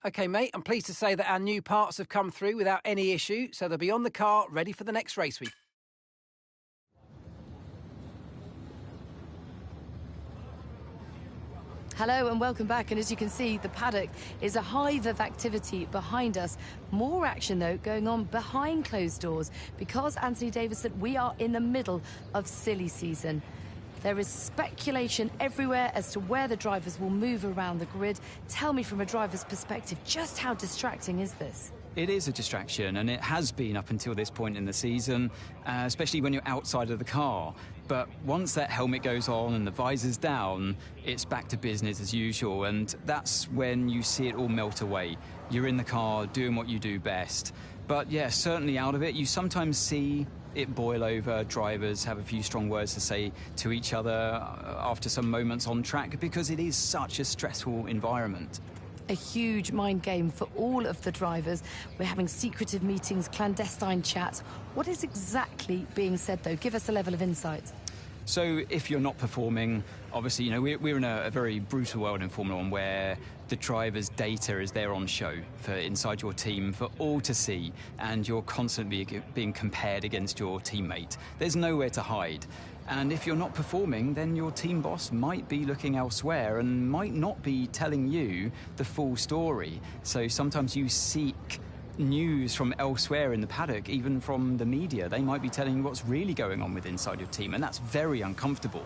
OK, mate, I'm pleased to say that our new parts have come through without any issue, so they'll be on the car, ready for the next race week. Hello and welcome back, and as you can see, the paddock is a hive of activity behind us. More action, though, going on behind closed doors because, Anthony Davidson, we are in the middle of silly season. There is speculation everywhere as to where the drivers will move around the grid. Tell me from a driver's perspective, just how distracting is this? It is a distraction, and it has been up until this point in the season, especially when you're outside of the car. But once that helmet goes on and the visor's down, it's back to business as usual, and that's when you see it all melt away. You're in the car doing what you do best. But yeah, certainly out of it, you sometimes see it boil over. Drivers have a few strong words to say to each other after some moments on track because it is such a stressful environment. A huge mind game for all of the drivers. We're having secretive meetings, clandestine chats. What is exactly being said, though? Give us a level of insight. So if you're not performing, obviously, you know, we're in a very brutal world in Formula One where the driver's data is there on show for inside your team for all to see, and you're constantly being compared against your teammate. There's nowhere to hide. And if you're not performing, then your team boss might be looking elsewhere and might not be telling you the full story. So sometimes you seek news from elsewhere in the paddock, even from the media. They might be telling you what's really going on with inside your team, and that's very uncomfortable.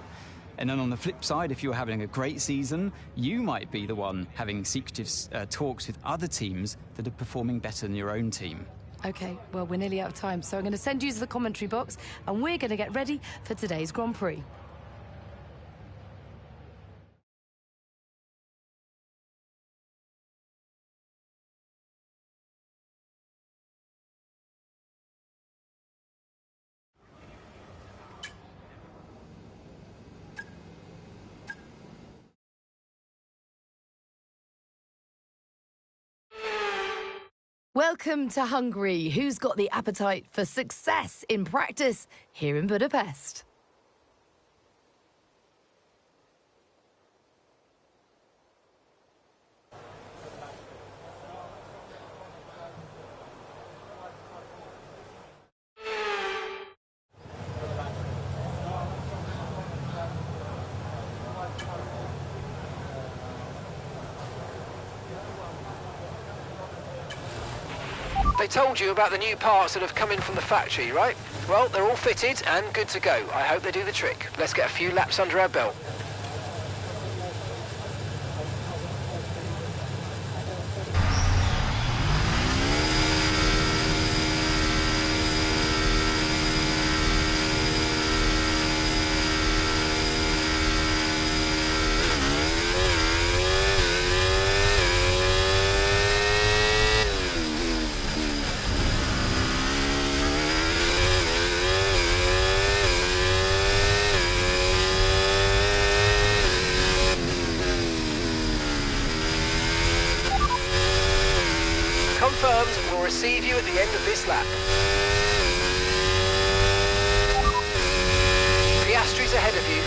And then on the flip side, if you're having a great season, you might be the one having secretive talks with other teams that are performing better than your own team. OK, well, we're nearly out of time, so I'm going to send you to the commentary box, and we're going to get ready for today's Grand Prix. Welcome to Hungary. Who's got the appetite for success in practice here in Budapest? They told you about the new parts that have come in from the factory, right? Well, they're all fitted and good to go. I hope they do the trick. Let's get a few laps under our belt. Confirmed, we'll receive you at the end of this lap. Piastri's ahead of you.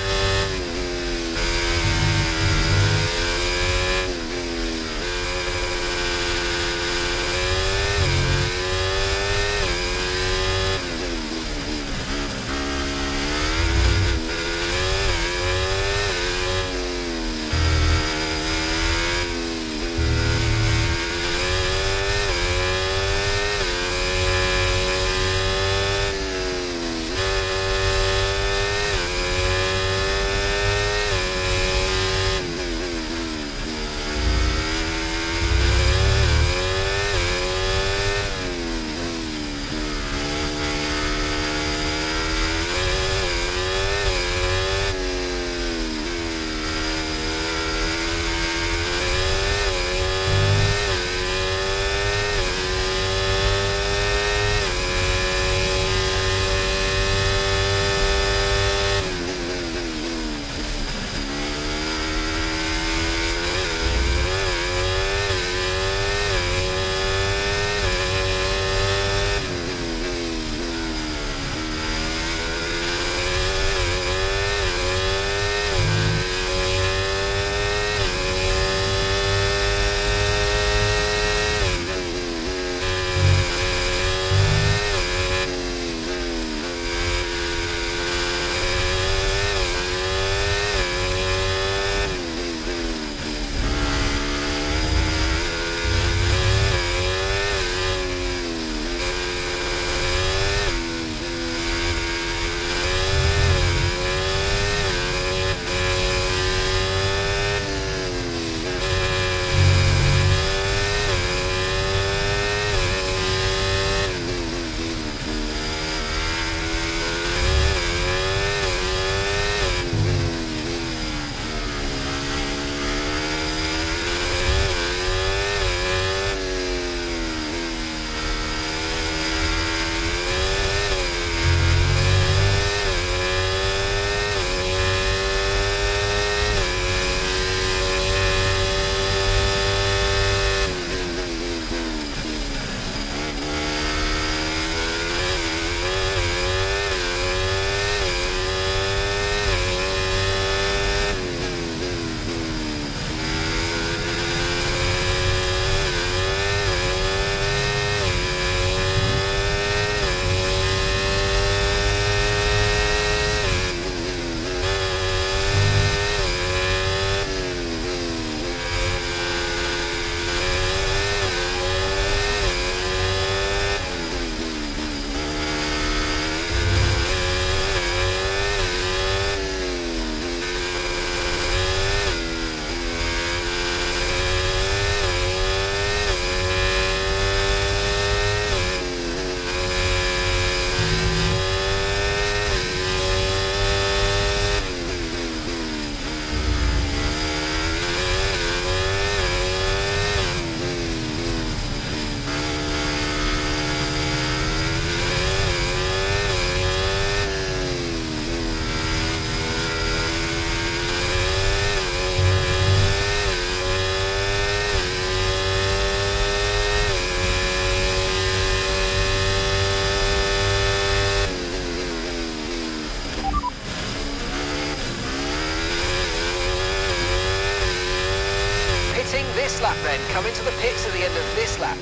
pitting this lap then. Come into the pits at the end of this lap.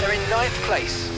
They're in 9th place.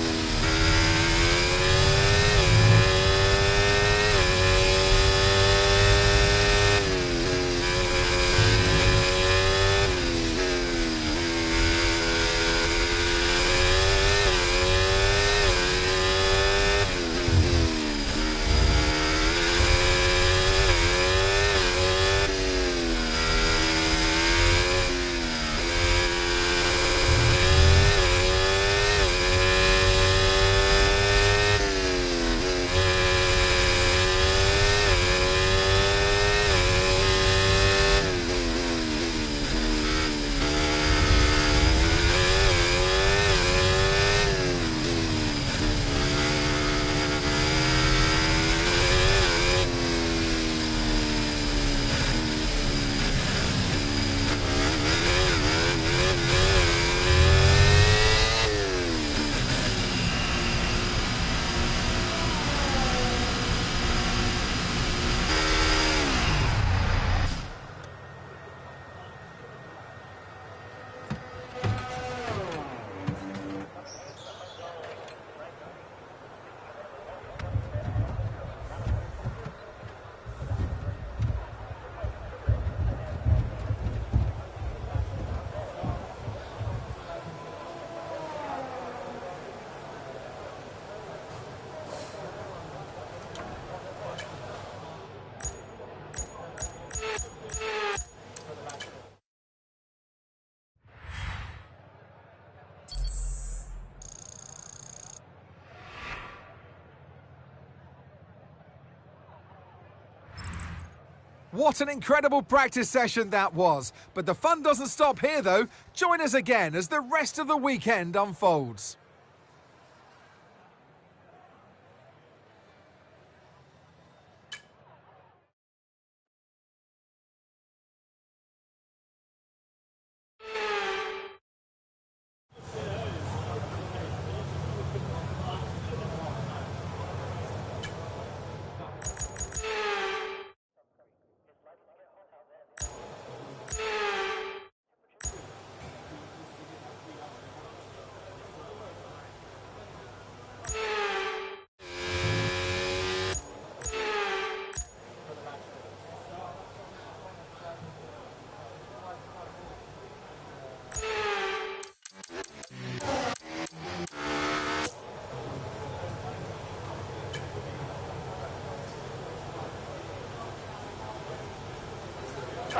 What an incredible practice session that was. But the fun doesn't stop here, though. Join us again as the rest of the weekend unfolds.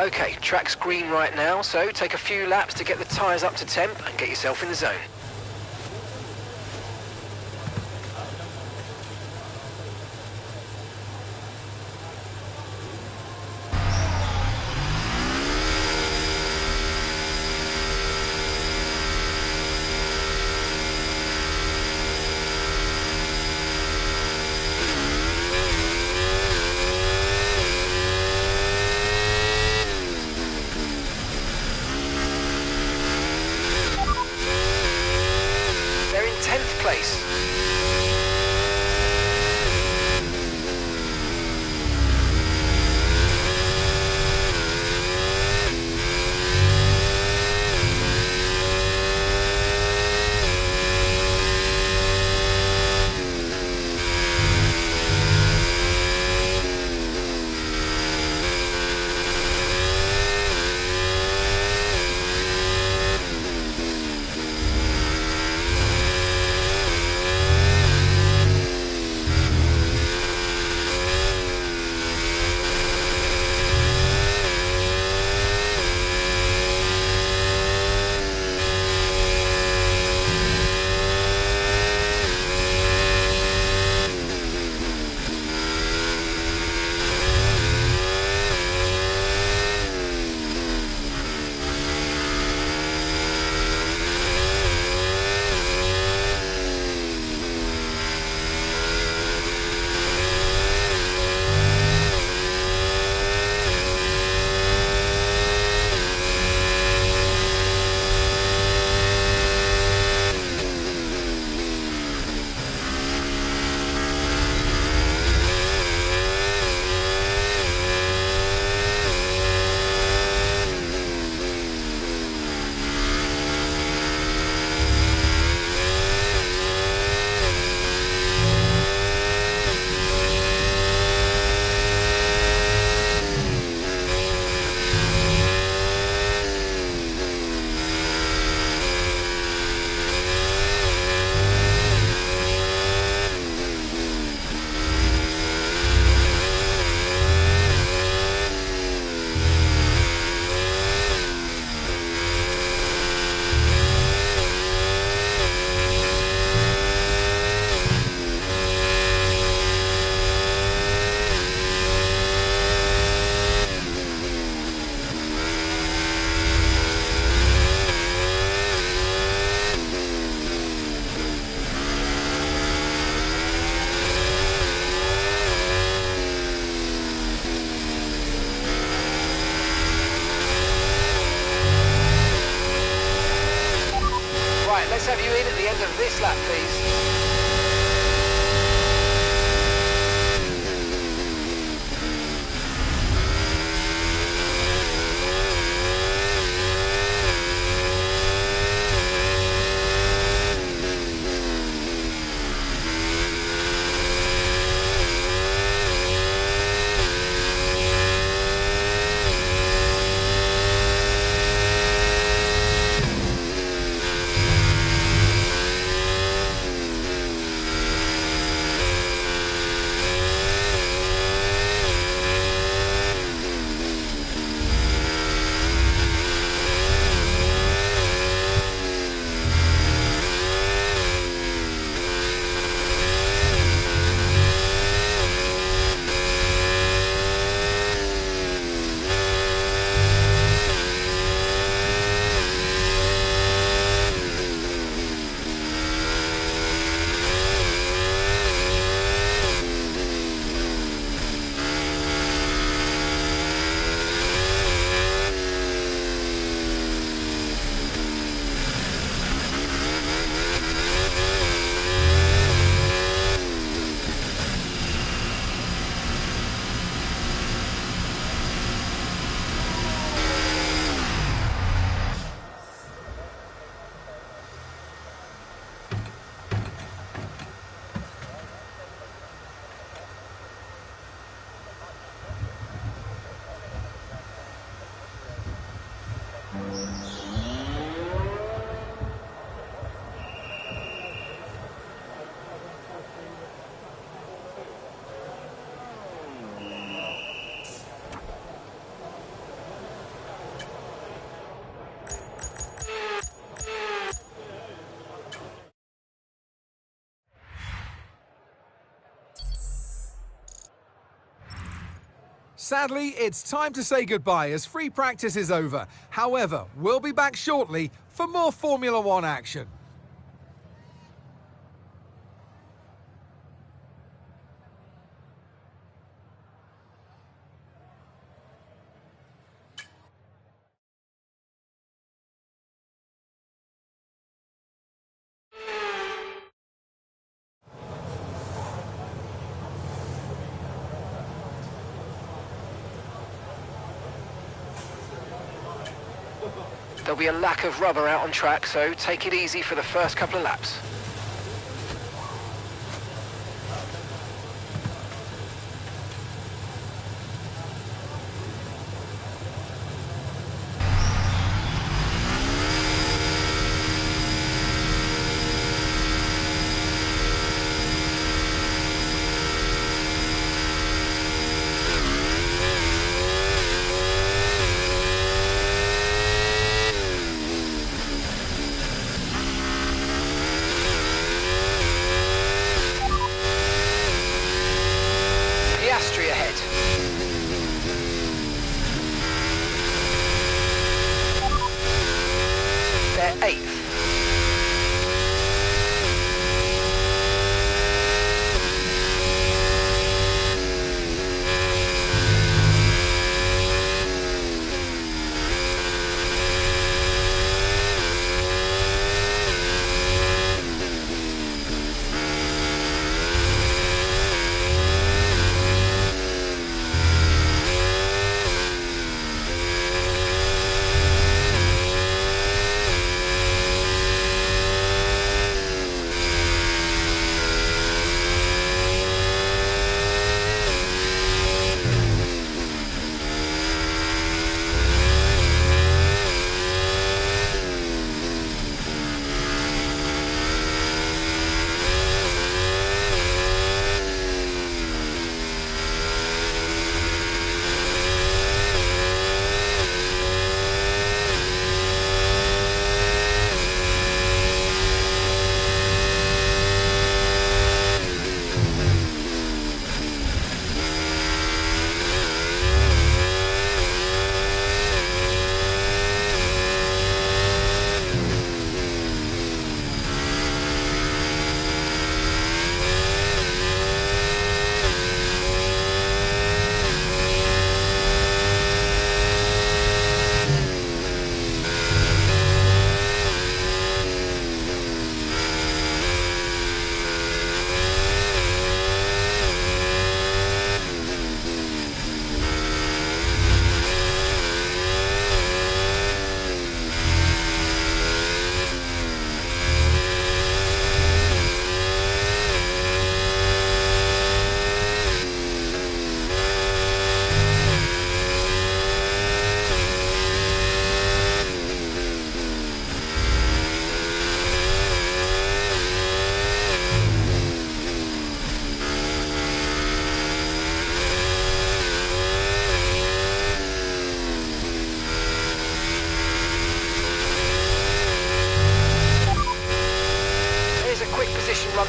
Okay, track's green right now, so take a few laps to get the tyres up to temp and get yourself in the zone. Let's have you in at the end of this lap, please. Sadly, it's time to say goodbye as free practice is over. However, we'll be back shortly for more Formula One action. There'll be a lack of rubber out on track, so take it easy for the first couple of laps. Piastri ahead. They're eighth.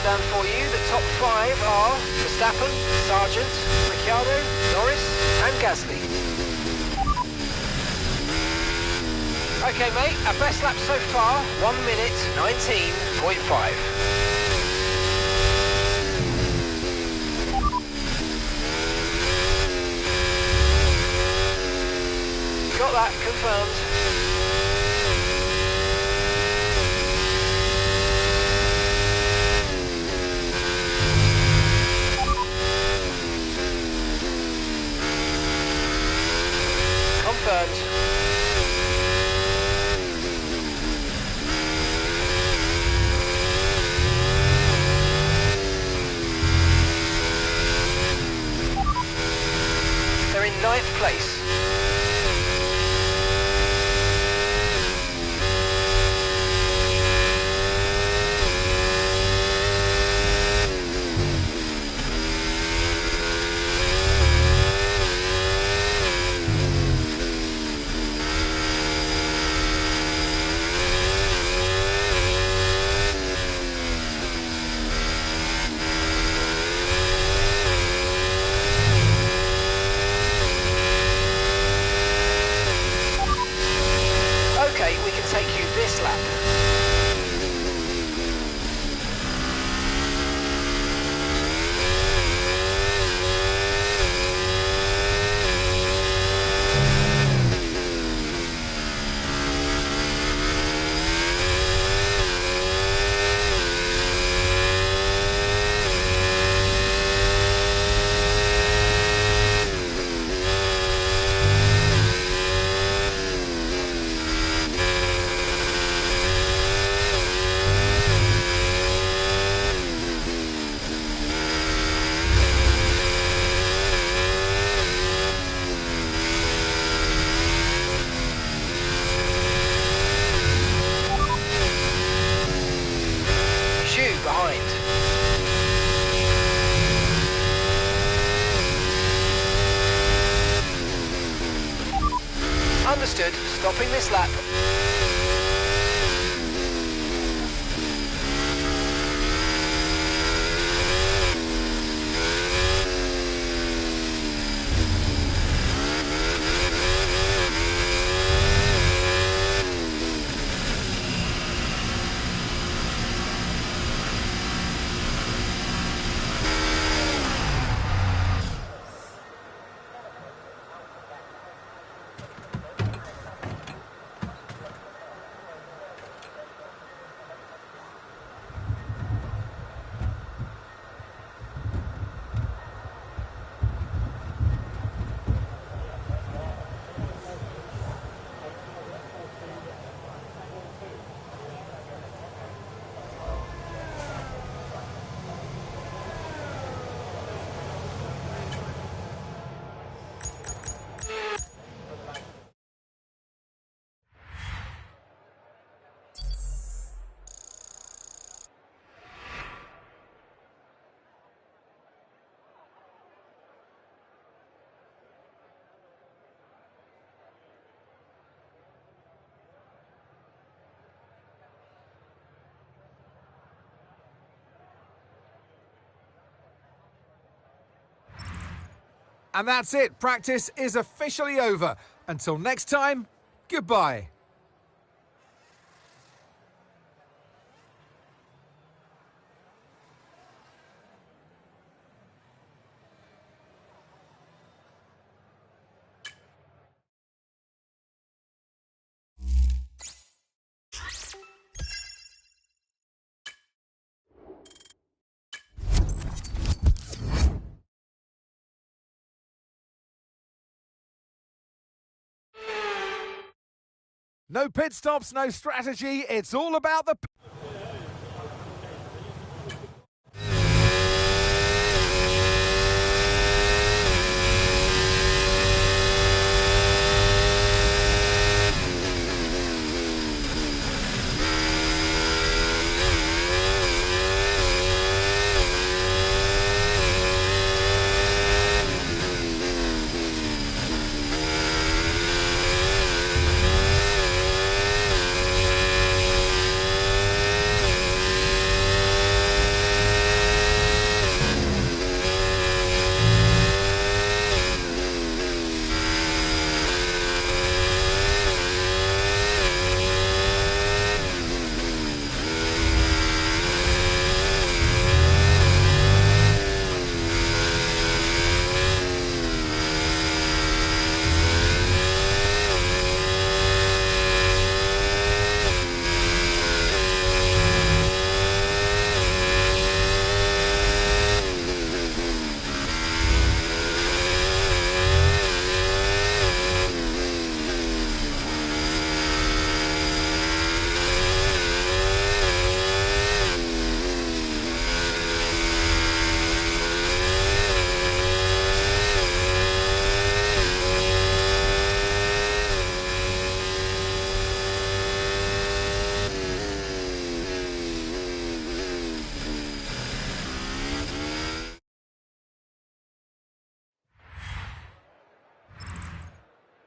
countdown for you. The top 5 are Verstappen, Sargent, Ricciardo, Norris and Gasly. Okay mate, our best lap so far, 1 minute 19.5. Got that confirmed. Confirmed. They're in 9th place. Okay, we can take you this lap. Behind. Understood. Stopping this lap. And that's it. Practice is officially over. Until next time, goodbye. No pit stops, no strategy. It's all about the...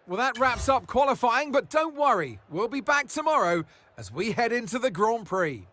Well, that wraps up qualifying, but don't worry, we'll be back tomorrow as we head into the Grand Prix.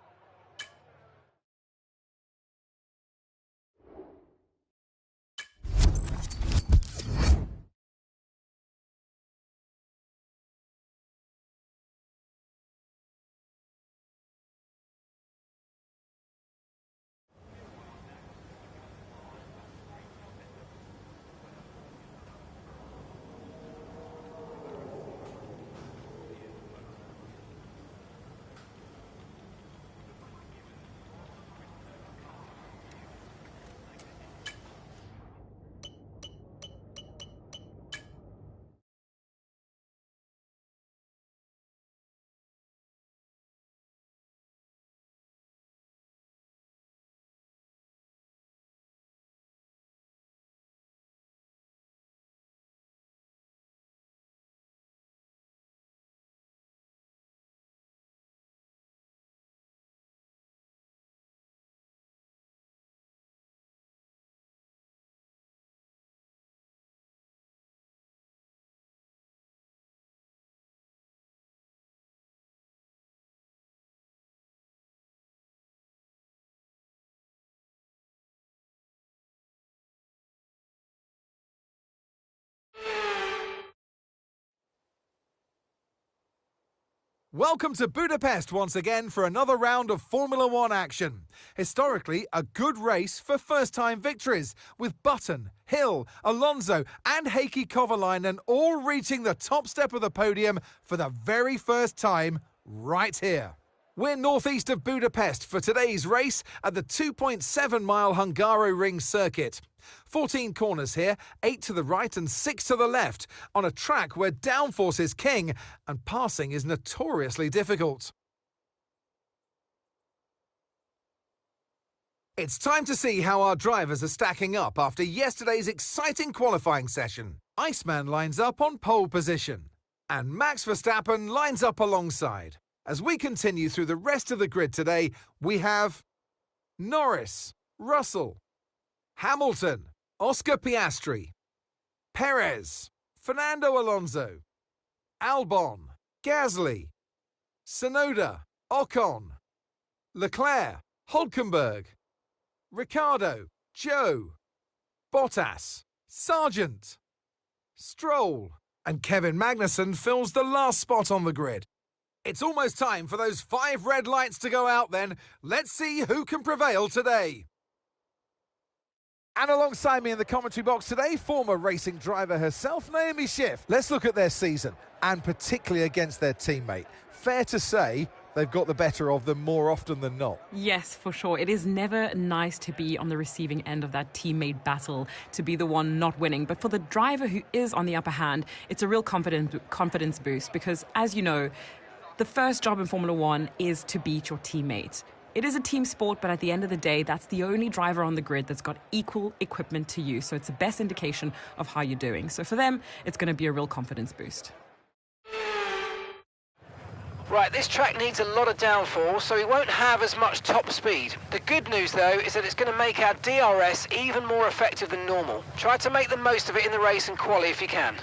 Welcome to Budapest once again for another round of Formula One action. Historically, a good race for first-time victories, with Button, Hill, Alonso and Heikki Kovalainen all reaching the top step of the podium for the very first time right here. We're northeast of Budapest for today's race at the 2.7-mile Hungaroring circuit. 14 corners here, 8 to the right and 6 to the left, on a track where downforce is king and passing is notoriously difficult. It's time to see how our drivers are stacking up after yesterday's exciting qualifying session. Iceman lines up on pole position, and Max Verstappen lines up alongside. As we continue through the rest of the grid today, we have Norris, Russell, Hamilton, Oscar Piastri, Perez, Fernando Alonso, Albon, Gasly, Tsunoda, Ocon, Leclerc, Hülkenberg, Ricciardo, Zhou, Bottas, Sargent, Stroll, and Kevin Magnussen fills the last spot on the grid. It's almost time for those 5 red lights to go out then. Let's see who can prevail today. And alongside me in the commentary box today, former racing driver herself, Naomi Schiff. Let's look at their season, and particularly against their teammate. Fair to say they've got the better of them more often than not. Yes, for sure. It is never nice to be on the receiving end of that teammate battle, to be the one not winning. But for the driver who is on the upper hand, it's a real confidence boost because, as you know, the first job in Formula One is to beat your teammate. It is a team sport, but at the end of the day, that's the only driver on the grid that's got equal equipment to you. So it's the best indication of how you're doing. So for them, it's going to be a real confidence boost. Right, this track needs a lot of downforce, so we won't have as much top speed. The good news, though, is that it's going to make our DRS even more effective than normal. Try to make the most of it in the race and quali if you can.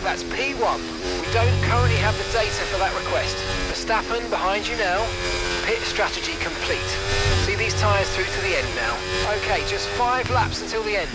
That's P1. We don't currently have the data for that request. Verstappen behind you now. Pit strategy complete. See these tyres through to the end now. Okay, just 5 laps until the end.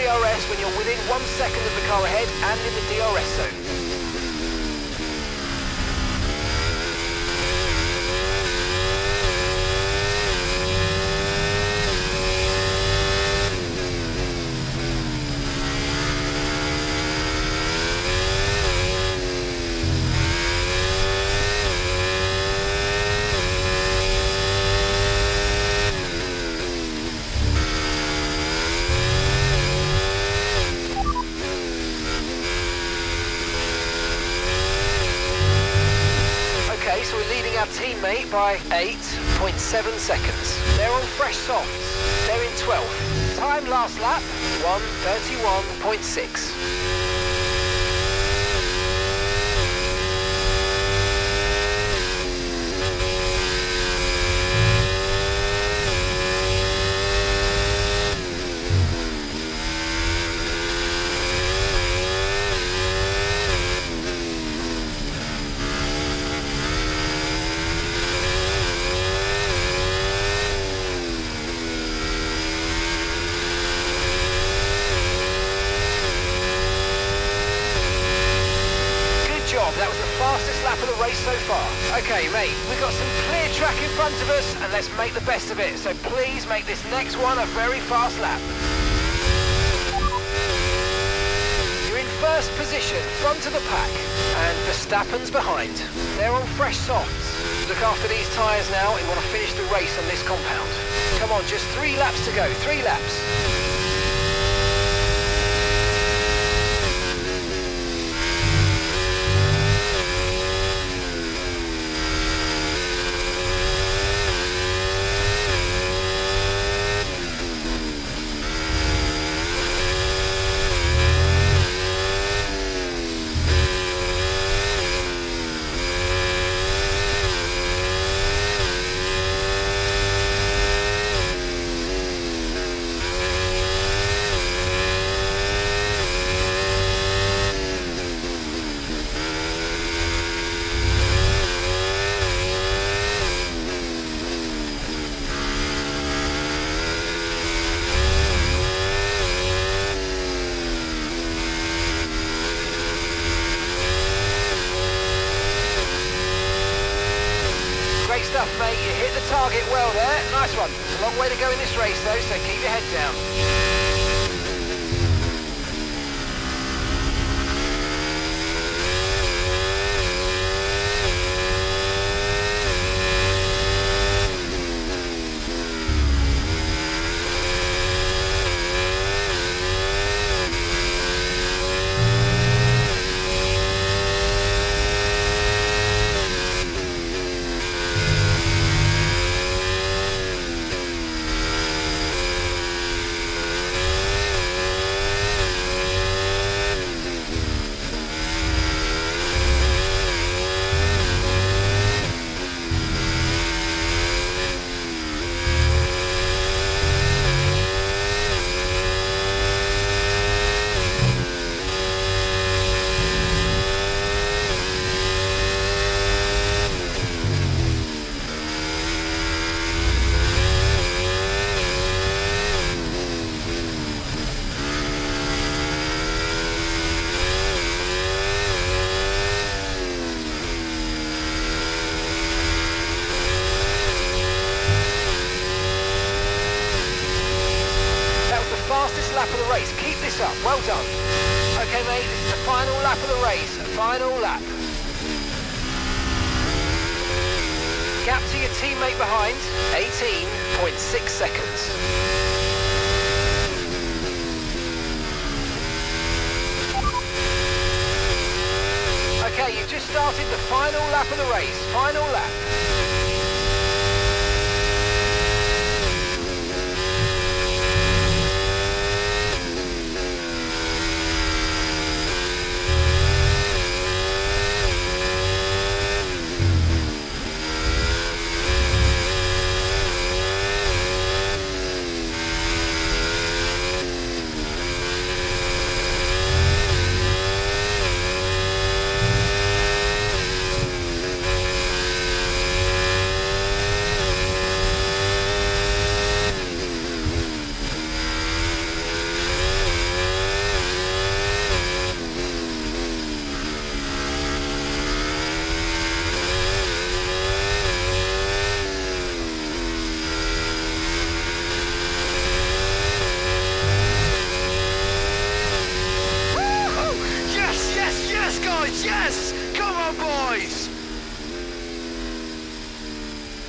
DRS when you're within 1 second of the car ahead and in the DRS zone. So we're leading our teammate by 8.7 seconds. They're on fresh softs. They're in 12th. Time last lap, 1:31.6. That was the fastest lap of the race so far. Okay, mate, we've got some clear track in front of us, and let's make the best of it. So please make this next one a very fast lap. You're in first position, front of the pack, and Verstappen's behind. They're on fresh softs. Look after these tyres now. We want to finish the race on this compound. Come on, just 3 laps to go. 3 laps. Great stuff, mate. You hit the target well there. Nice one. It's a long way to go in this race, though, so keep your head down. Fastest lap of the race. Keep this up. Well done. Okay, mate, this is the final lap of the race. Final lap. Gap to your teammate behind, 18.6 seconds. Okay, you've just started the final lap of the race. Final lap.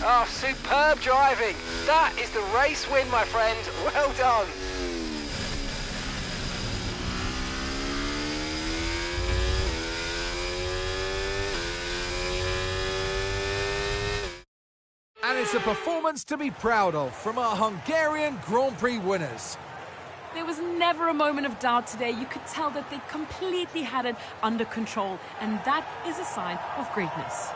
Oh, superb driving. That is the race win, my friend. Well done. And it's a performance to be proud of from our Hungarian Grand Prix winners. There was never a moment of doubt today. You could tell that they completely had it under control, and that is a sign of greatness.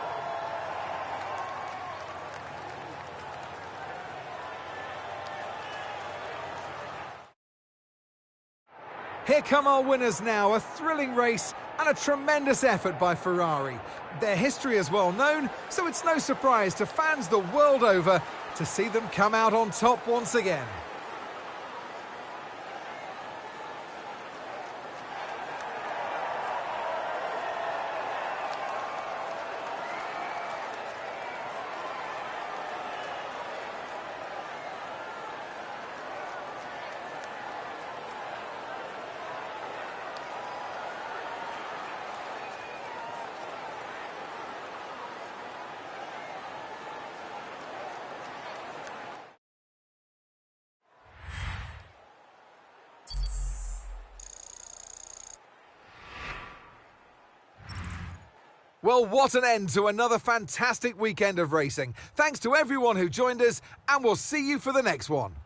Here come our winners now, a thrilling race and a tremendous effort by Ferrari. Their history is well known, so it's no surprise to fans the world over to see them come out on top once again. Well, what an end to another fantastic weekend of racing. Thanks to everyone who joined us, and we'll see you for the next one.